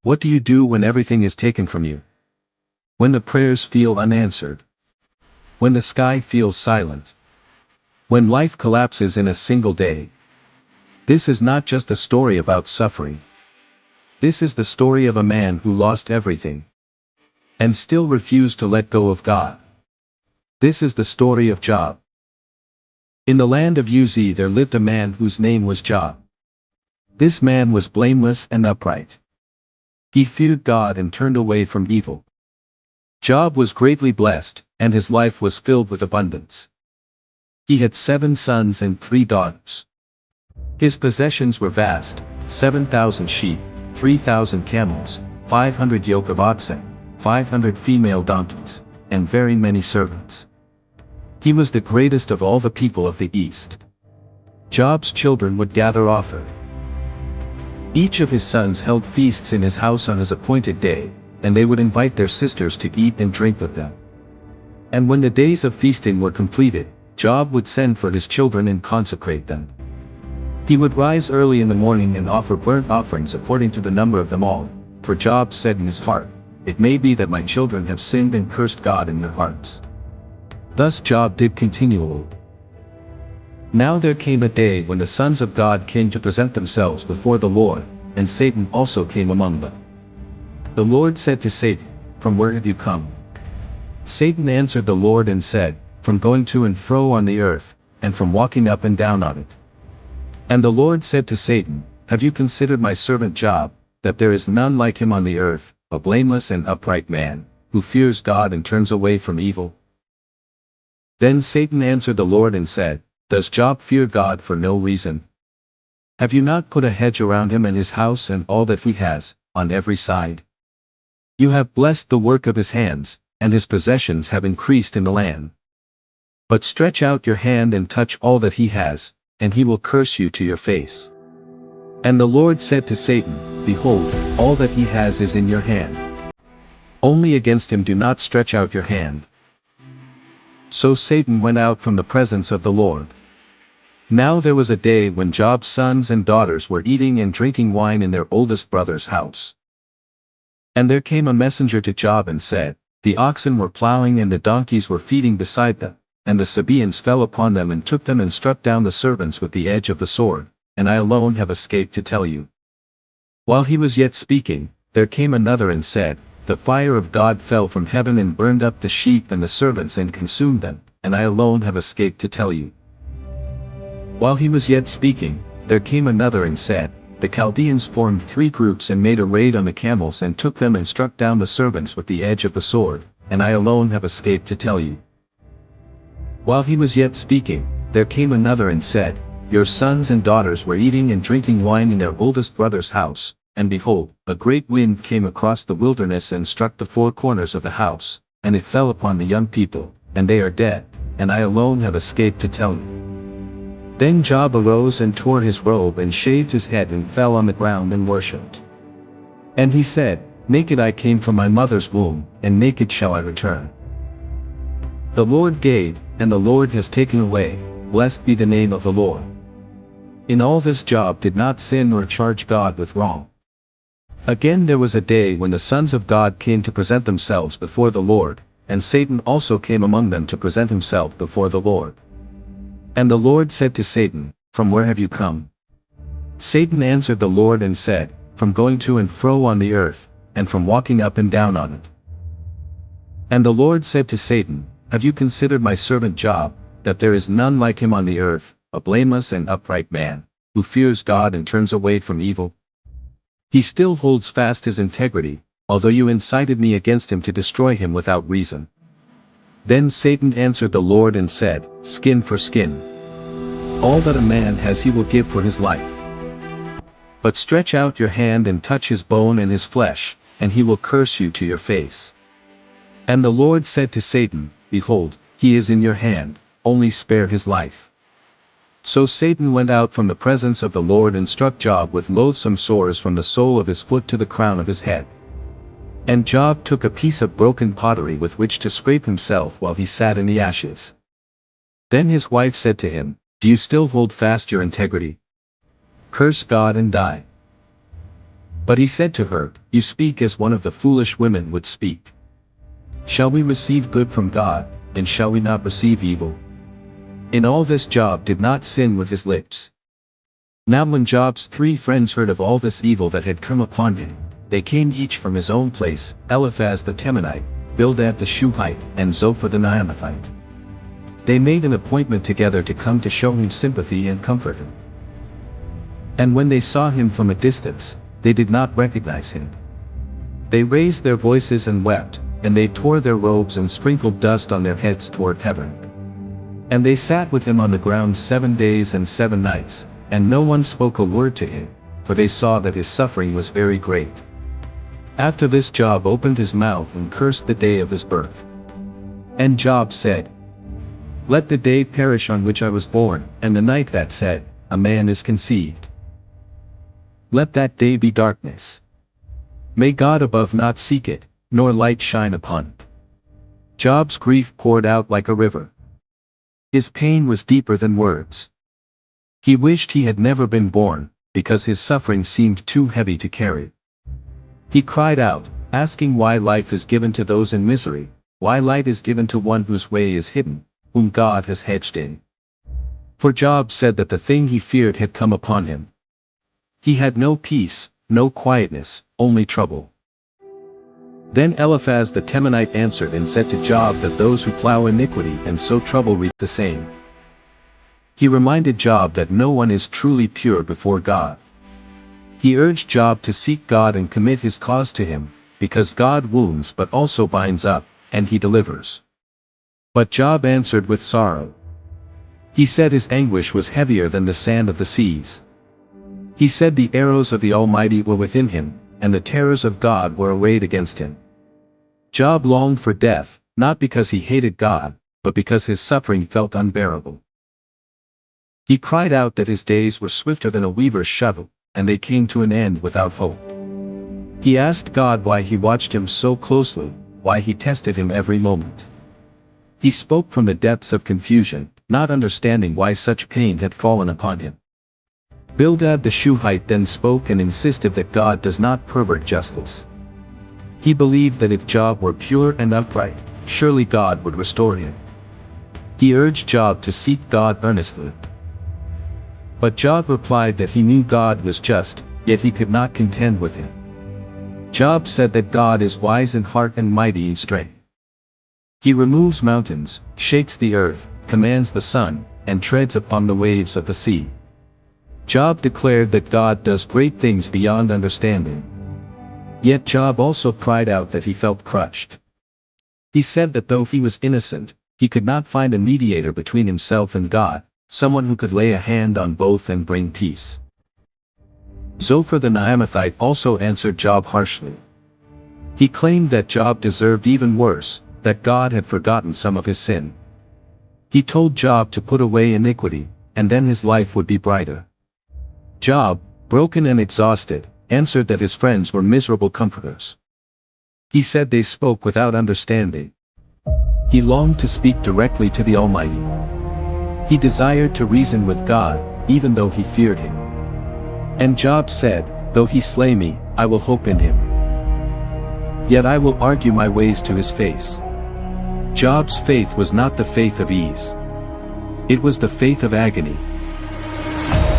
What do you do when everything is taken from you? When the prayers feel unanswered? When the sky feels silent? When life collapses in a single day? This is not just a story about suffering. This is the story of a man who lost everything and still refused to let go of God. This is the story of Job. In the land of Uz there lived a man whose name was Job. This man was blameless and upright. He feared God and turned away from evil. Job was greatly blessed, and his life was filled with abundance. He had 7 sons and 3 daughters. His possessions were vast: 7,000 sheep, 3,000 camels, 500 yoke of oxen, 500 female donkeys, and very many servants. He was the greatest of all the people of the East. Job's children would gather often. Each of his sons held feasts in his house on his appointed day, and they would invite their sisters to eat and drink with them. And when the days of feasting were completed, Job would send for his children and consecrate them. He would rise early in the morning and offer burnt offerings according to the number of them all, for Job said in his heart, "It may be that my children have sinned and cursed God in their hearts." Thus Job did continually. Now there came a day when the sons of God came to present themselves before the Lord, and Satan also came among them. The Lord said to Satan, "From where have you come?" Satan answered the Lord and said, "From going to and fro on the earth, and from walking up and down on it." And the Lord said to Satan, "Have you considered my servant Job, that there is none like him on the earth, a blameless and upright man, who fears God and turns away from evil?" Then Satan answered the Lord and said, "Does Job fear God for no reason? Have you not put a hedge around him and his house and all that he has, on every side? You have blessed the work of his hands, and his possessions have increased in the land. But stretch out your hand and touch all that he has, and he will curse you to your face." And the Lord said to Satan, "Behold, all that he has is in your hand. Only against him do not stretch out your hand." So Satan went out from the presence of the Lord. Now there was a day when Job's sons and daughters were eating and drinking wine in their oldest brother's house. And there came a messenger to Job and said, "The oxen were plowing and the donkeys were feeding beside them, and the Sabaeans fell upon them and took them and struck down the servants with the edge of the sword, and I alone have escaped to tell you." While he was yet speaking, there came another and said, "The fire of God fell from heaven and burned up the sheep and the servants and consumed them, and I alone have escaped to tell you." While he was yet speaking, there came another and said, "The Chaldeans formed 3 groups and made a raid on the camels and took them and struck down the servants with the edge of the sword, and I alone have escaped to tell you." While he was yet speaking, there came another and said, "Your sons and daughters were eating and drinking wine in their oldest brother's house, and behold, a great wind came across the wilderness and struck the 4 corners of the house, and it fell upon the young people, and they are dead, and I alone have escaped to tell you." Then Job arose and tore his robe and shaved his head and fell on the ground and worshipped. And he said, "Naked I came from my mother's womb, and naked shall I return. The Lord gave, and the Lord has taken away, blessed be the name of the Lord." In all this Job did not sin or charge God with wrong. Again there was a day when the sons of God came to present themselves before the Lord, and Satan also came among them to present himself before the Lord. And the Lord said to Satan, "From where have you come?" Satan answered the Lord and said, "From going to and fro on the earth, and from walking up and down on it." And the Lord said to Satan, "Have you considered my servant Job, that there is none like him on the earth, a blameless and upright man, who fears God and turns away from evil? He still holds fast his integrity, although you incited me against him to destroy him without reason." Then Satan answered the Lord and said, "Skin for skin. All that a man has he will give for his life. But stretch out your hand and touch his bone and his flesh, and he will curse you to your face." And the Lord said to Satan, "Behold, he is in your hand, only spare his life." So Satan went out from the presence of the Lord and struck Job with loathsome sores from the sole of his foot to the crown of his head. And Job took a piece of broken pottery with which to scrape himself while he sat in the ashes. Then his wife said to him, "Do you still hold fast your integrity? Curse God and die." But he said to her, "You speak as one of the foolish women would speak. Shall we receive good from God, and shall we not receive evil?" In all this Job did not sin with his lips. Now when Job's 3 friends heard of all this evil that had come upon him, they came each from his own place, Eliphaz the Temanite, Bildad the Shuhite, and Zophar the Naamathite. They made an appointment together to come to show him sympathy and comfort him. And when they saw him from a distance, they did not recognize him. They raised their voices and wept, and they tore their robes and sprinkled dust on their heads toward heaven. And they sat with him on the ground 7 days and 7 nights, and no one spoke a word to him, for they saw that his suffering was very great. After this Job opened his mouth and cursed the day of his birth. And Job said, "Let the day perish on which I was born, and the night that said, a man is conceived. Let that day be darkness. May God above not seek it, nor light shine upon it." Job's grief poured out like a river. His pain was deeper than words. He wished he had never been born, because his suffering seemed too heavy to carry. He cried out, asking why life is given to those in misery, why light is given to one whose way is hidden, whom God has hedged in. For Job said that the thing he feared had come upon him. He had no peace, no quietness, only trouble. Then Eliphaz the Temanite answered and said to Job that those who plow iniquity and sow trouble reap the same. He reminded Job that no one is truly pure before God. He urged Job to seek God and commit his cause to him, because God wounds but also binds up, and he delivers. But Job answered with sorrow. He said his anguish was heavier than the sand of the seas. He said the arrows of the Almighty were within him, and the terrors of God were arrayed against him. Job longed for death, not because he hated God, but because his suffering felt unbearable. He cried out that his days were swifter than a weaver's shuttle, and they came to an end without hope. He asked God why he watched him so closely, why he tested him every moment. He spoke from the depths of confusion, not understanding why such pain had fallen upon him. Bildad the Shuhite then spoke and insisted that God does not pervert justice. He believed that if Job were pure and upright, surely God would restore him. He urged Job to seek God earnestly. But Job replied that he knew God was just, yet he could not contend with him. Job said that God is wise in heart and mighty in strength. He removes mountains, shakes the earth, commands the sun, and treads upon the waves of the sea. Job declared that God does great things beyond understanding. Yet Job also cried out that he felt crushed. He said that though he was innocent, he could not find a mediator between himself and God, someone who could lay a hand on both and bring peace. Zophar the Naamathite also answered Job harshly. He claimed that Job deserved even worse, that God had forgotten some of his sin. He told Job to put away iniquity, and then his life would be brighter. Job, broken and exhausted, answered that his friends were miserable comforters. He said they spoke without understanding. He longed to speak directly to the Almighty. He desired to reason with God, even though he feared him. And Job said, "Though he slay me, I will hope in him. Yet I will argue my ways to his face." Job's faith was not the faith of ease. It was the faith of agony.